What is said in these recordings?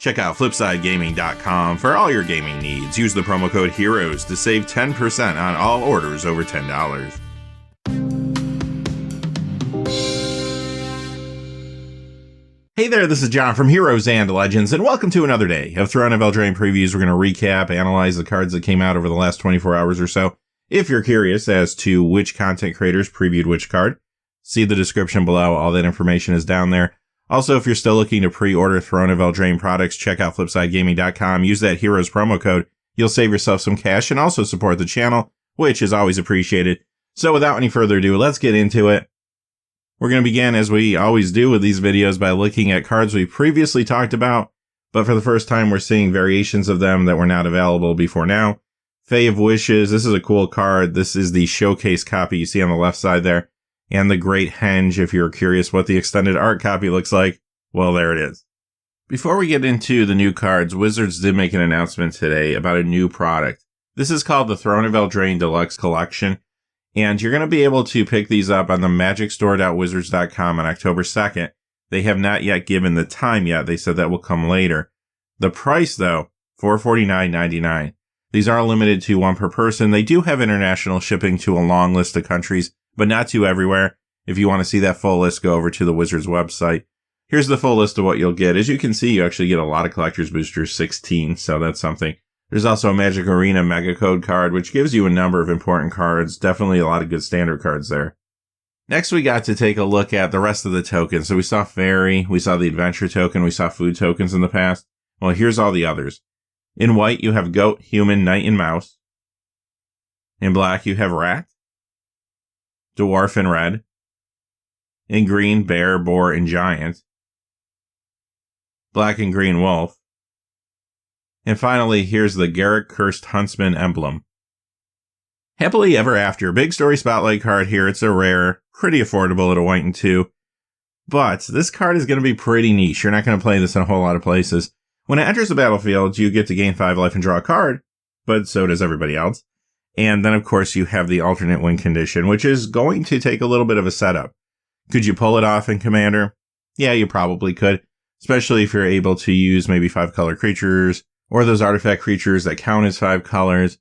Check out FlipsideGaming.com for all your gaming needs. Use the promo code HEROES to save 10% on all orders over $10. Hey there, this is John from Heroes and Legends, and welcome to another day of Throne of Eldraine previews. We're going to recap, analyze the cards that came out over the last 24 hours or so. If you're curious as to which content creators previewed which card, see the description below. All that information is down there. Also, if you're still looking to pre-order Throne of Eldraine products, check out FlipsideGaming.com. Use that Heroes promo code. You'll save yourself some cash and also support the channel, which is always appreciated. So without any further ado, let's get into it. We're going to begin, as we always do with these videos, by looking at cards we previously talked about, but for the first time we're seeing variations of them that were not available before now. Fave Wishes, this is a cool card. This is the showcase copy you see on the left side there. And the Great Henge, if you're curious what the extended art copy looks like, well, there it is. Before we get into the new cards, Wizards did make an announcement today about a new product. This is called the Throne of Eldraine Deluxe Collection. And you're going to be able to pick these up on the magicstore.wizards.com on October 2nd. They have not yet given the time yet. They said that will come later. The price, though, $449.99. These are limited to one per person. They do have international shipping to a long list of countries, but not to everywhere. If you want to see that full list, go over to the Wizards website. Here's the full list of what you'll get. As you can see, you actually get a lot of collector's boosters, 16, so that's something. There's also a Magic Arena Mega Code card, which gives you a number of important cards. Definitely a lot of good standard cards there. Next, we got to take a look at the rest of the tokens. So we saw Fairy, we saw the Adventure token, we saw Food tokens in the past. Well, here's all the others. In white, you have Goat, Human, Knight, and Mouse. In black, you have Rat, Dwarf, and Red. In green, Bear, Boar, and Giant. Black and green, Wolf. And finally, here's the Garruk Cursed Huntsman emblem. Happily Ever After, big story spotlight card here. It's a rare, pretty affordable at a white and 2. But this card is going to be pretty niche. You're not going to play this in a whole lot of places. When it enters the battlefield, you get to gain 5 life and draw a card, but so does everybody else. And then, of course, you have the alternate win condition, which is going to take a little bit of a setup. Could you pull it off in Commander? Yeah, you probably could, especially if you're able to use maybe 5-color creatures, or those artifact creatures that count as 5 colors.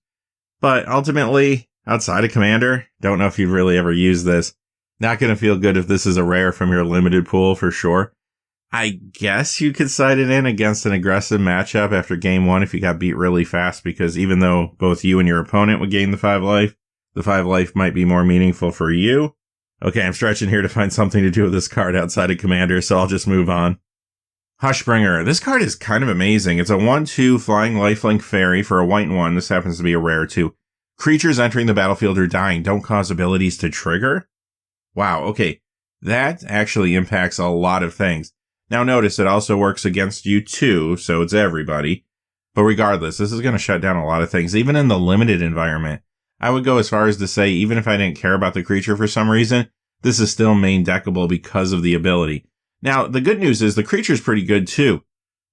But ultimately, outside of Commander, don't know if you'd really ever use this. Not going to feel good if this is a rare from your limited pool for sure. I guess you could side it in against an aggressive matchup after game 1 if you got beat really fast, because even though both you and your opponent would gain the 5 life, the 5 life might be more meaningful for you. Okay, I'm stretching here to find something to do with this card outside of Commander, so I'll just move on. Hushbringer. This card is kind of amazing. It's a 1/2 flying lifelink fairy for a white and 1. This happens to be a rare too. Creatures entering the battlefield or dying don't cause abilities to trigger. Wow, okay. That actually impacts a lot of things. Now notice it also works against you too, so it's everybody. But regardless, this is going to shut down a lot of things, even in the limited environment. I would go as far as to say, even if I didn't care about the creature for some reason, this is still main deckable because of the ability. Now, the good news is the creature's pretty good too.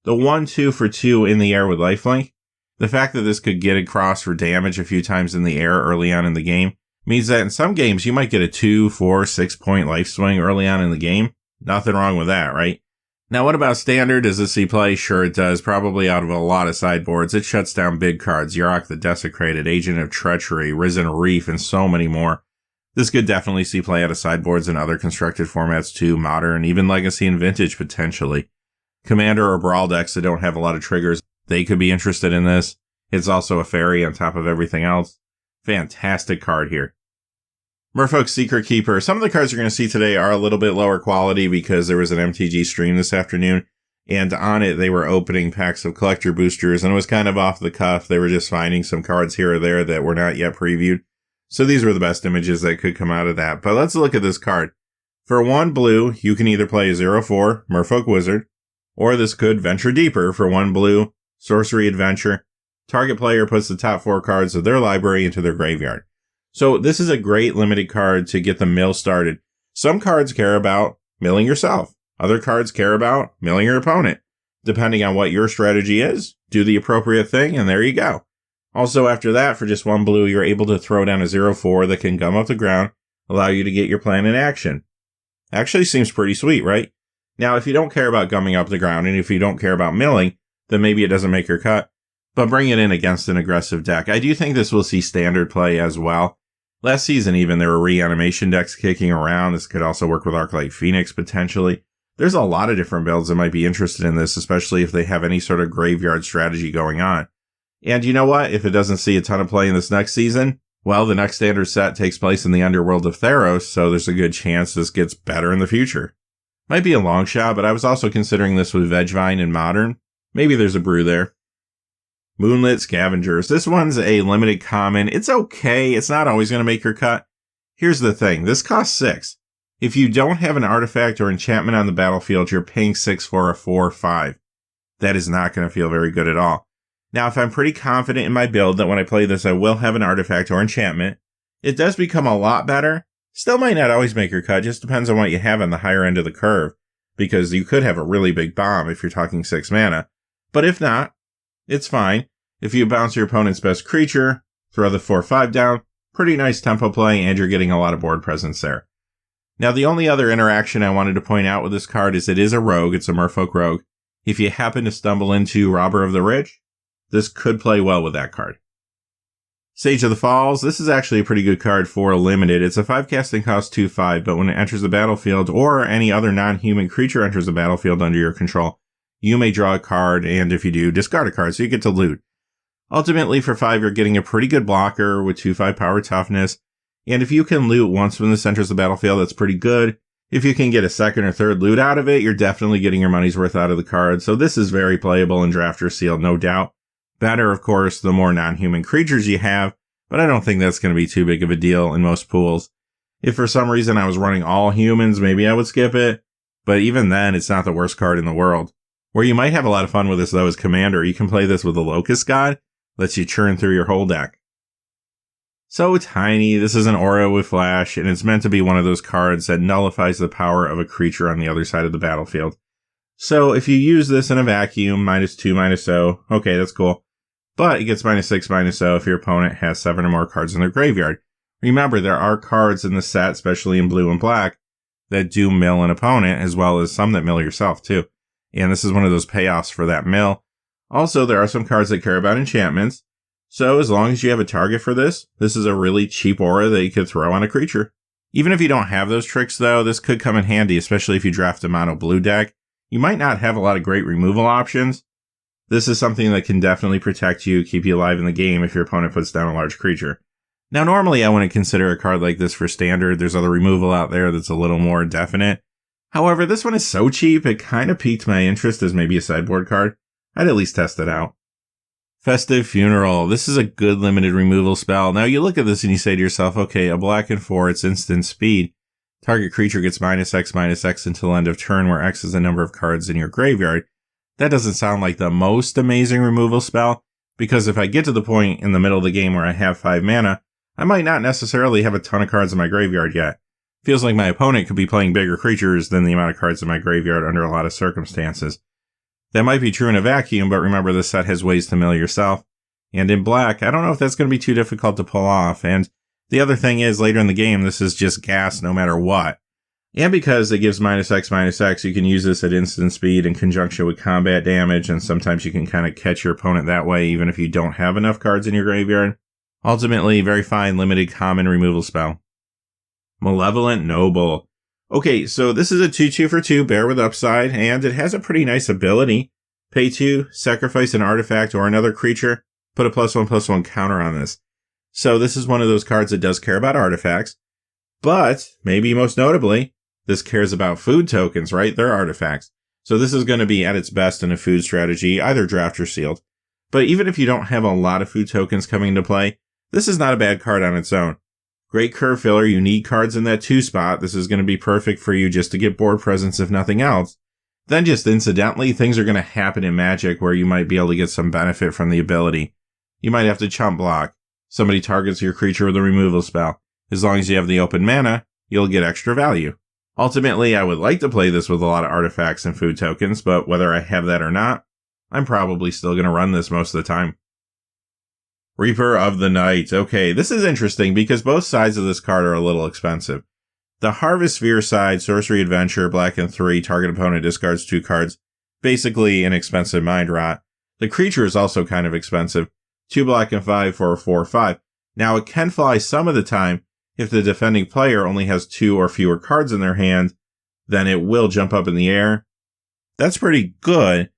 The 1/2 for 2 in the air with lifelink, the fact that this could get across for damage a few times in the air early on in the game means that in some games you might get a 2, 4, 6 point life swing early on in the game. Nothing wrong with that, right? Now, what about standard? Does this see play? Sure it does. Probably out of a lot of sideboards. It shuts down big cards. Yurok the Desecrated, Agent of Treachery, Risen Reef, and so many more. This could definitely see play out of sideboards and other constructed formats too, Modern, even Legacy and Vintage potentially. Commander or Brawl decks that don't have a lot of triggers, they could be interested in this. It's also a fairy on top of everything else. Fantastic card here. Merfolk's Secret Keeper. Some of the cards you're going to see today are a little bit lower quality because there was an MTG stream this afternoon, and on it they were opening packs of collector boosters, and it was kind of off the cuff. They were just finding some cards here or there that were not yet previewed. So these were the best images that could come out of that. But let's look at this card. For 1 blue, you can either play a 0/4 Merfolk Wizard, or this could venture deeper for 1 blue, Sorcery Adventure. Target player puts the top 4 cards of their library into their graveyard. So this is a great limited card to get the mill started. Some cards care about milling yourself. Other cards care about milling your opponent. Depending on what your strategy is, do the appropriate thing, and there you go. Also, after that, for just 1 blue, you're able to throw down a 0/4 that can gum up the ground, allow you to get your plan in action. Actually seems pretty sweet, right? Now, if you don't care about gumming up the ground, and if you don't care about milling, then maybe it doesn't make your cut. But bring it in against an aggressive deck. I do think this will see standard play as well. Last season even, there were reanimation decks kicking around. This could also work with Arclight Phoenix potentially. There's a lot of different builds that might be interested in this, especially if they have any sort of graveyard strategy going on. And you know what? If it doesn't see a ton of play in this next season, well, the next standard set takes place in the underworld of Theros, so there's a good chance this gets better in the future. Might be a long shot, but I was also considering this with Vegevine and Modern. Maybe there's a brew there. Moonlight Scavengers. This one's a limited common. It's okay. It's not always going to make your cut. Here's the thing. This costs 6. If you don't have an artifact or enchantment on the battlefield, you're paying 6 for a 4/5. That is not going to feel very good at all. Now, if I'm pretty confident in my build that when I play this, I will have an artifact or enchantment, it does become a lot better. Still might not always make your cut. Just depends on what you have on the higher end of the curve, because you could have a really big bomb if you're talking 6 mana. But if not, it's fine. If you bounce your opponent's best creature, throw the 4/5 down, pretty nice tempo play, and you're getting a lot of board presence there. Now, the only other interaction I wanted to point out with this card is it is a rogue. It's a Merfolk rogue. If you happen to stumble into Robber of the Rich, this could play well with that card. Sage of the Falls. This is actually a pretty good card for a limited. It's a 5 casting cost 2/5, but when it enters the battlefield or any other non-human creature enters the battlefield under your control, you may draw a card, and if you do, discard a card, so you get to loot. Ultimately, for 5, you're getting a pretty good blocker with 2/5 power toughness, and if you can loot once when this enters the battlefield, that's pretty good. If you can get a second or third loot out of it, you're definitely getting your money's worth out of the card, so this is very playable in Draft or Sealed, no doubt. Better, of course, the more non-human creatures you have, but I don't think that's going to be too big of a deal in most pools. If for some reason I was running all humans, maybe I would skip it, but even then, it's not the worst card in the world. Where you might have a lot of fun with this, though, is Commander. You can play this with the Locust God, lets you churn through your whole deck. So tiny, this is an aura with flash, and it's meant to be one of those cards that nullifies the power of a creature on the other side of the battlefield. So if you use this in a vacuum, -2, -0, okay, that's cool. But it gets -6, -0 if your opponent has 7 or more cards in their graveyard. Remember, there are cards in the set, especially in blue and black, that do mill an opponent, as well as some that mill yourself, too. And this is one of those payoffs for that mill. Also, there are some cards that care about enchantments. So as long as you have a target for this, this is a really cheap aura that you could throw on a creature. Even if you don't have those tricks, though, this could come in handy, especially if you draft a mono blue deck. You might not have a lot of great removal options. This is something that can definitely protect you, keep you alive in the game if your opponent puts down a large creature. Now, normally I wouldn't consider a card like this for standard. There's other removal out there that's a little more definite. However, this one is so cheap, it kind of piqued my interest as maybe a sideboard card. I'd at least test it out. Festive Funeral. This is a good limited removal spell. Now, you look at this and you say to yourself, okay, a black and 4, it's instant speed. Target creature gets -X until end of turn, where X is the number of cards in your graveyard. That doesn't sound like the most amazing removal spell, because if I get to the point in the middle of the game where I have 5 mana, I might not necessarily have a ton of cards in my graveyard yet. Feels like my opponent could be playing bigger creatures than the amount of cards in my graveyard under a lot of circumstances. That might be true in a vacuum, but remember this set has ways to mill yourself. And in black, I don't know if that's going to be too difficult to pull off. And the other thing is, later in the game, this is just gas no matter what. And because it gives -X, you can use this at instant speed in conjunction with combat damage, and sometimes you can kind of catch your opponent that way, even if you don't have enough cards in your graveyard. Ultimately, very fine, limited common removal spell. Malevolent Noble. Okay, so this is a 2/2 for 2, bear with upside, and it has a pretty nice ability. Pay 2, sacrifice an artifact or another creature, put a +1/+1 counter on this. So this is one of those cards that does care about artifacts, but maybe most notably, this cares about food tokens, right? They're artifacts. So this is going to be at its best in a food strategy, either draft or sealed. But even if you don't have a lot of food tokens coming into play, this is not a bad card on its own. Great curve filler, you need cards in that 2 spot. This is going to be perfect for you just to get board presence if nothing else. Then just incidentally, things are going to happen in Magic where you might be able to get some benefit from the ability. You might have to chump block. Somebody targets your creature with a removal spell. As long as you have the open mana, you'll get extra value. Ultimately, I would like to play this with a lot of artifacts and food tokens, but whether I have that or not, I'm probably still going to run this most of the time. Reaper of the Night. Okay, this is interesting because both sides of this card are a little expensive. The Harvest Sphere side, Sorcery Adventure, black and 3, target opponent discards 2 cards. Basically an expensive mind rot. The creature is also kind of expensive. 2 black and 5 for a 4/5. Now, it can fly some of the time. If the defending player only has 2 or fewer cards in their hand, then it will jump up in the air. That's pretty good.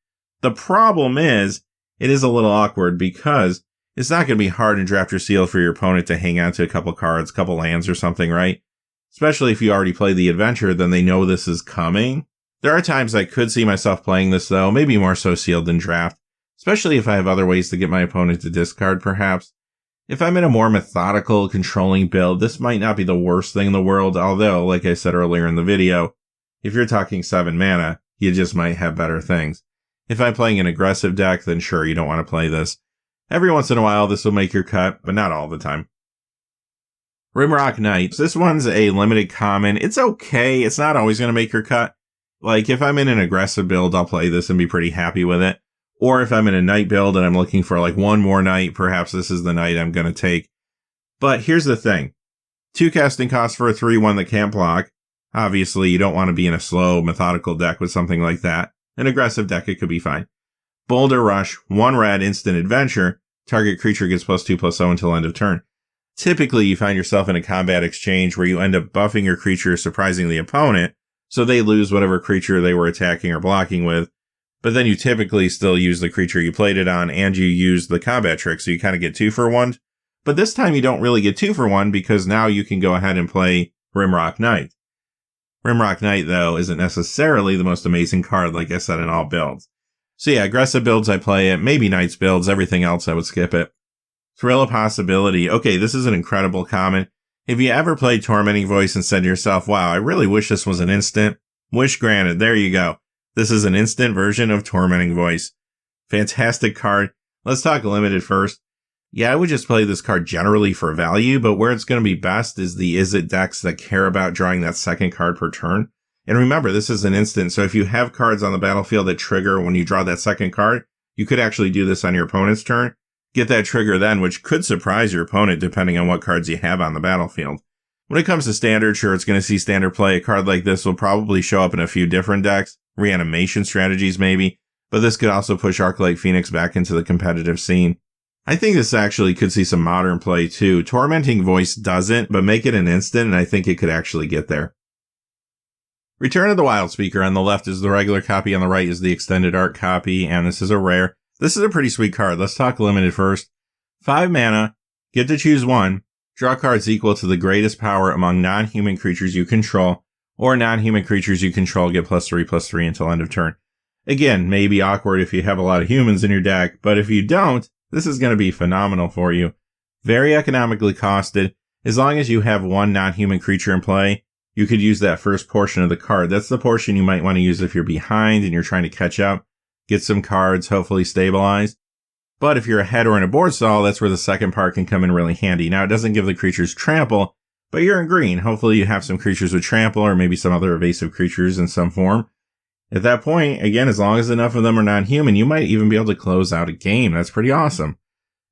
The problem is, it is a little awkward because it's not going to be hard in Draft or Seal for your opponent to hang on to a couple cards, a couple lands or something, right? Especially if you already played the adventure, then they know this is coming. There are times I could see myself playing this, though, maybe more so Sealed than Draft, especially if I have other ways to get my opponent to discard, perhaps. If I'm in a more methodical, controlling build, this might not be the worst thing in the world, although, like I said earlier in the video, if you're talking 7 mana, you just might have better things. If I'm playing an aggressive deck, then sure, you don't want to play this. Every once in a while, this will make your cut, but not all the time. Rimrock Knight. This one's a limited common. It's okay. It's not always going to make your cut. Like, if I'm in an aggressive build, I'll play this and be pretty happy with it. Or if I'm in a Knight build and I'm looking for like one more Knight, perhaps this is the Knight I'm going to take. But here's the thing. 2 casting costs for a 3/1 that can't block. Obviously, you don't want to be in a slow, methodical deck with something like that. An aggressive deck, it could be fine. Boulder Rush, 1 red, instant adventure. Target creature gets +2/+0 until end of turn. Typically, you find yourself in a combat exchange where you end up buffing your creature, surprising the opponent, so they lose whatever creature they were attacking or blocking with. But then you typically still use the creature you played it on, and you use the combat trick, so you kind of get 2 for 1. But this time you don't really get 2 for 1, because now you can go ahead and play Rimrock Knight. Rimrock Knight, though, isn't necessarily the most amazing card, like I said, in all builds. So yeah, aggressive builds I play it, maybe Knights builds, everything else I would skip it. Thrill of Possibility. Okay, this is an incredible common. If you ever played Tormenting Voice and said to yourself, wow, I really wish this was an instant, wish granted, there you go. This is an instant version of Tormenting Voice. Fantastic card. Let's talk limited first. Yeah, I would just play this card generally for value, but where it's going to be best is the Is It decks that care about drawing that second card per turn. And remember, this is an instant, so if you have cards on the battlefield that trigger when you draw that second card, you could actually do this on your opponent's turn. Get that trigger then, which could surprise your opponent depending on what cards you have on the battlefield. When it comes to standard, sure, it's going to see standard play. A card like this will probably show up in a few different decks, reanimation strategies maybe, but this could also push Arclight Phoenix back into the competitive scene. I think this actually could see some modern play too. Tormenting Voice doesn't, but make it an instant, and I think it could actually get there. Return of the Wildspeaker on the left is the regular copy, on the right is the extended art copy, and this is a rare. This is a pretty sweet card. Let's talk limited first. 5 mana, get to choose 1, draw cards equal to the greatest power among non-human creatures you control, or non-human creatures you control get +3/+3 until end of turn. Again, may be awkward if you have a lot of humans in your deck, but if you don't, this is going to be phenomenal for you. Very economically costed. As long as you have 1 non-human creature in play, you could use that first portion of the card. That's the portion you might want to use if you're behind and you're trying to catch up, get some cards, hopefully stabilize. But if you're ahead or in a board stall, that's where the second part can come in really handy. Now, it doesn't give the creatures trample, but you're in green. Hopefully you have some creatures with trample or maybe some other evasive creatures in some form. At that point, again, as long as enough of them are non-human, you might even be able to close out a game. That's pretty awesome.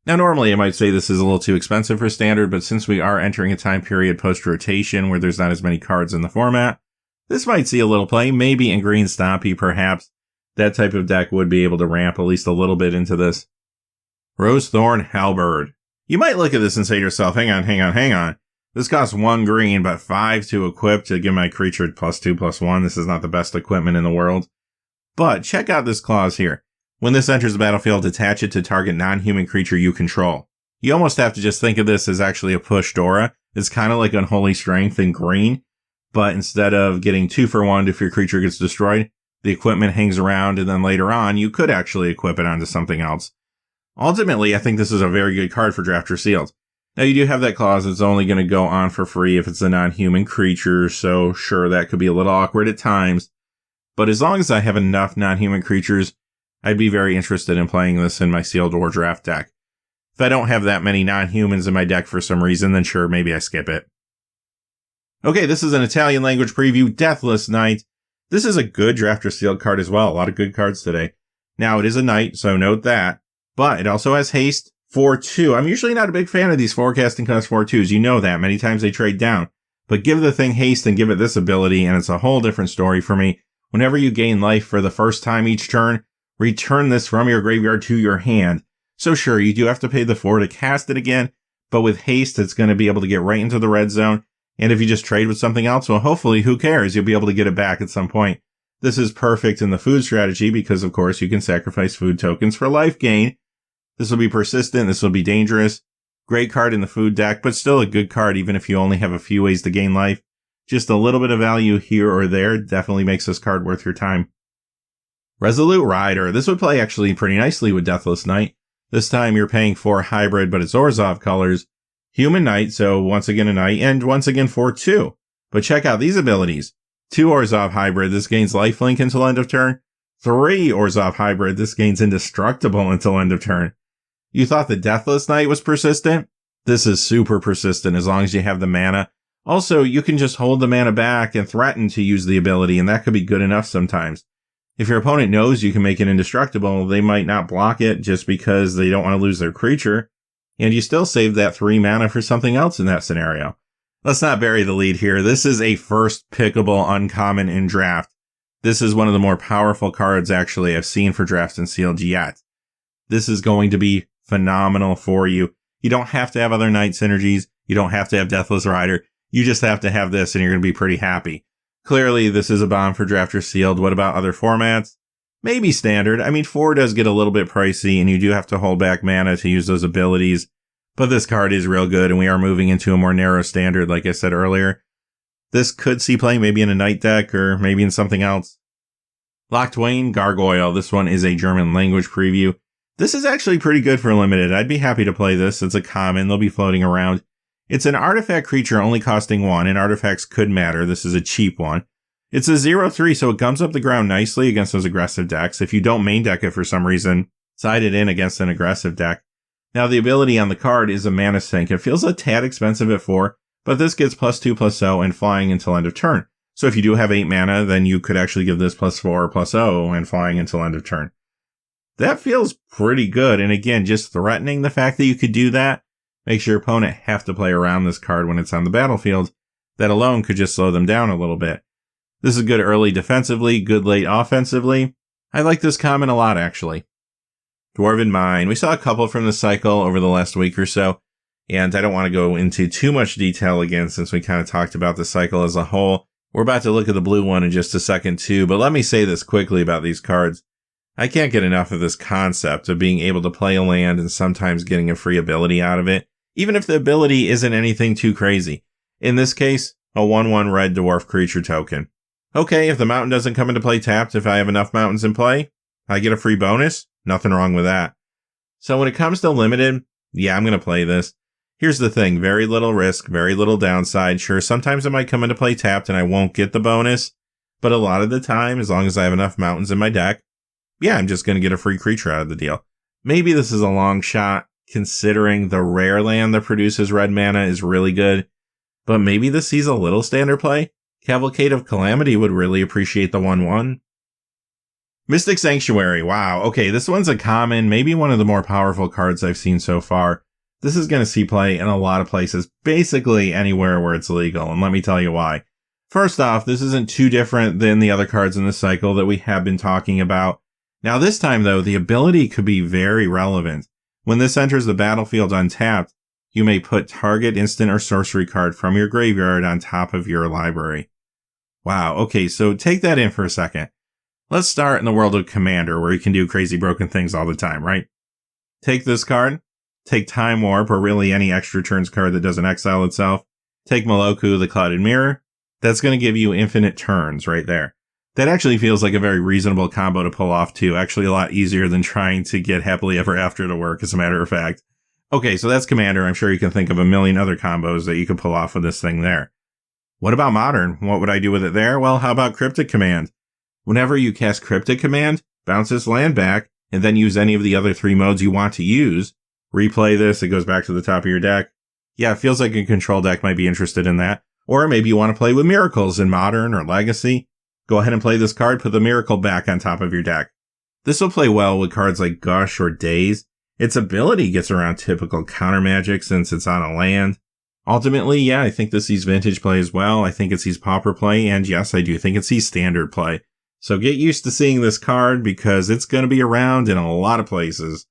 Now, normally I might say this is a little too expensive for standard, but since we are entering a time period post-rotation where there's not as many cards in the format, this might see a little play, maybe in green stompy, perhaps. That type of deck would be able to ramp at least a little bit into this. Rosethorn Halberd. You might look at this and say to yourself, hang on. This costs 1 green, but 5 to equip to give my creature +2/+1. This is not the best equipment in the world. But check out this clause here. When this enters the battlefield, attach it to target non-human creature you control. You almost have to just think of this as actually a push Dora. It's kind of like Unholy Strength in green, but instead of getting 2 for 1 if your creature gets destroyed, the equipment hangs around, and then later on, you could actually equip it onto something else. Ultimately, I think this is a very good card for Draft or Sealed. Now, you do have that clause that's only going to go on for free if it's a non-human creature, so sure, that could be a little awkward at times. But as long as I have enough non-human creatures, I'd be very interested in playing this in my Sealed or Draft deck. If I don't have that many non-humans in my deck for some reason, then sure, maybe I skip it. Okay, this is an Italian language preview, Deathless Night. This is a good Draft or Sealed card as well. A lot of good cards today. Now, it is a Knight, so note that. But it also has haste, 4/2. I'm usually not a big fan of these forecasting cost 4/2s. You know that. Many times they trade down. But give the thing haste and give it this ability, and it's a whole different story for me. Whenever you gain life for the first time each turn, return this from your graveyard to your hand. So sure, you do have to pay the 4 to cast it again, but with haste, it's going to be able to get right into the red zone. And if you just trade with something else, well, hopefully, who cares? You'll be able to get it back at some point. This is perfect in the food strategy because, of course, you can sacrifice food tokens for life gain. This will be persistent. This will be dangerous. Great card in the food deck, but still a good card even if you only have a few ways to gain life. Just a little bit of value here or there definitely makes this card worth your time. Resolute Rider. This would play actually pretty nicely with Deathless Night. This time you're paying for hybrid, but it's Orzhov colors. Human Knight, so once again a Knight, and once again for 2. But check out these abilities. 2 Orzhov hybrid, this gains lifelink until end of turn. 3 Orzhov hybrid, this gains indestructible until end of turn. You thought the Deathless Night was persistent? This is super persistent as long as you have the mana. Also, you can just hold the mana back and threaten to use the ability, and that could be good enough sometimes. If your opponent knows you can make it indestructible, they might not block it just because they don't want to lose their creature, and you still save that 3 mana for something else in that scenario. Let's not bury the lead here. This is a first pickable uncommon in draft. This is one of the more powerful cards actually I've seen for drafts and sealed yet. This is going to be phenomenal for you. You don't have to have other Knight synergies. You don't have to have Deathless Rider. You just have to have this and you're going to be pretty happy. Clearly, this is a bomb for draft or sealed. What about other formats? Maybe standard. I mean, 4 does get a little bit pricey and you do have to hold back mana to use those abilities. But this card is real good and we are moving into a more narrow standard, like I said earlier. This could see play maybe in a Knight deck or maybe in something else. Loctwain Gargoyle. This one is a German language preview. This is actually pretty good for limited. I'd be happy to play this. It's a common. They'll be floating around. It's an artifact creature only costing 1, and artifacts could matter. This is a cheap one. It's a 0/3, so it gums up the ground nicely against those aggressive decks. If you don't main deck it for some reason, side it in against an aggressive deck. Now, the ability on the card is a mana sink. It feels a tad expensive at 4, but this gets +2/+0 and flying until end of turn. So if you do have 8 mana, then you could actually give this +4/+0 and flying until end of turn. That feels pretty good, and again, just threatening the fact that you could do that makes your opponent have to play around this card when it's on the battlefield. That alone could just slow them down a little bit. This is good early defensively, good late offensively. I like this common a lot, actually. Dwarven Mine. We saw a couple from the cycle over the last week or so, and I don't want to go into too much detail again since we kind of talked about the cycle as a whole. We're about to look at the blue one in just a second too, but let me say this quickly about these cards. I can't get enough of this concept of being able to play a land and sometimes getting a free ability out of it, even if the ability isn't anything too crazy. In this case, a 1/1 red dwarf creature token. Okay, if the mountain doesn't come into play tapped, if I have enough mountains in play, I get a free bonus. Nothing wrong with that. So when it comes to limited, yeah, I'm going to play this. Here's the thing, very little risk, very little downside. Sure, sometimes it might come into play tapped and I won't get the bonus, but a lot of the time, as long as I have enough mountains in my deck, yeah, I'm just going to get a free creature out of the deal. Maybe this is a long shot, considering the rare land that produces red mana is really good, but maybe this sees a little standard play. Cavalcade of Calamity would really appreciate the 1/1. Mystic Sanctuary, wow, okay, this one's a common, maybe one of the more powerful cards I've seen so far. This is going to see play in a lot of places, basically anywhere where it's legal, and let me tell you why. First off, this isn't too different than the other cards in the cycle that we have been talking about. Now this time though, the ability could be very relevant. When this enters the battlefield untapped, you may put target instant or sorcery card from your graveyard on top of your library. Wow, okay, so take that in for a second. Let's start in the world of Commander, where you can do crazy broken things all the time, right? Take this card, take Time Warp, or really any extra turns card that doesn't exile itself. Take Moloku, the Clouded Mirror. That's going to give you infinite turns right there. That actually feels like a very reasonable combo to pull off too. Actually a lot easier than trying to get Happily Ever After to work, as a matter of fact. Okay, so that's Commander. I'm sure you can think of a million other combos that you could pull off with this thing there. What about Modern? What would I do with it there? Well, how about Cryptic Command? Whenever you cast Cryptic Command, bounce this land back, and then use any of the other 3 modes you want to use. Replay this, it goes back to the top of your deck. Yeah, it feels like a control deck might be interested in that. Or maybe you want to play with Miracles in Modern or Legacy. Go ahead and play this card, put the Miracle back on top of your deck. This will play well with cards like Gush or Daze. Its ability gets around typical counter magic since it's on a land. Ultimately, yeah, I think this sees vintage play as well. I think it sees pauper play, and yes, I do think it sees standard play. So get used to seeing this card because it's going to be around in a lot of places.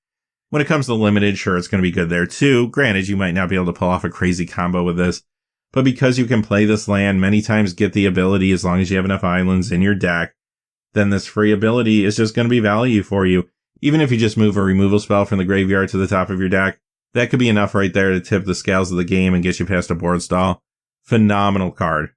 When it comes to limited, sure, it's going to be good there too. Granted, you might not be able to pull off a crazy combo with this, but because you can play this land many times, get the ability as long as you have enough islands in your deck, then this free ability is just going to be value for you. Even if you just move a removal spell from the graveyard to the top of your deck, that could be enough right there to tip the scales of the game and get you past a board stall. Phenomenal card.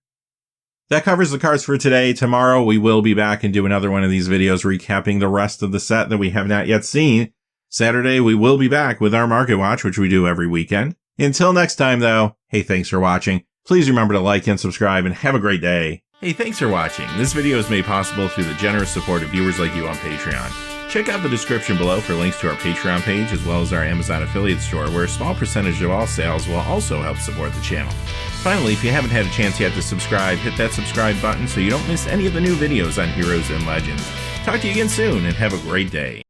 That covers the cards for today. Tomorrow we will be back and do another one of these videos recapping the rest of the set that we have not yet seen. Saturday we will be back with our Market Watch, which we do every weekend. Until next time though, hey, thanks for watching. Please remember to like and subscribe and have a great day. Hey, thanks for watching. This video is made possible through the generous support of viewers like you on Patreon. Check out the description below for links to our Patreon page as well as our Amazon affiliate store, where a small percentage of all sales will also help support the channel. Finally, if you haven't had a chance yet to subscribe, hit that subscribe button so you don't miss any of the new videos on Heroes and Legends. Talk to you again soon and have a great day.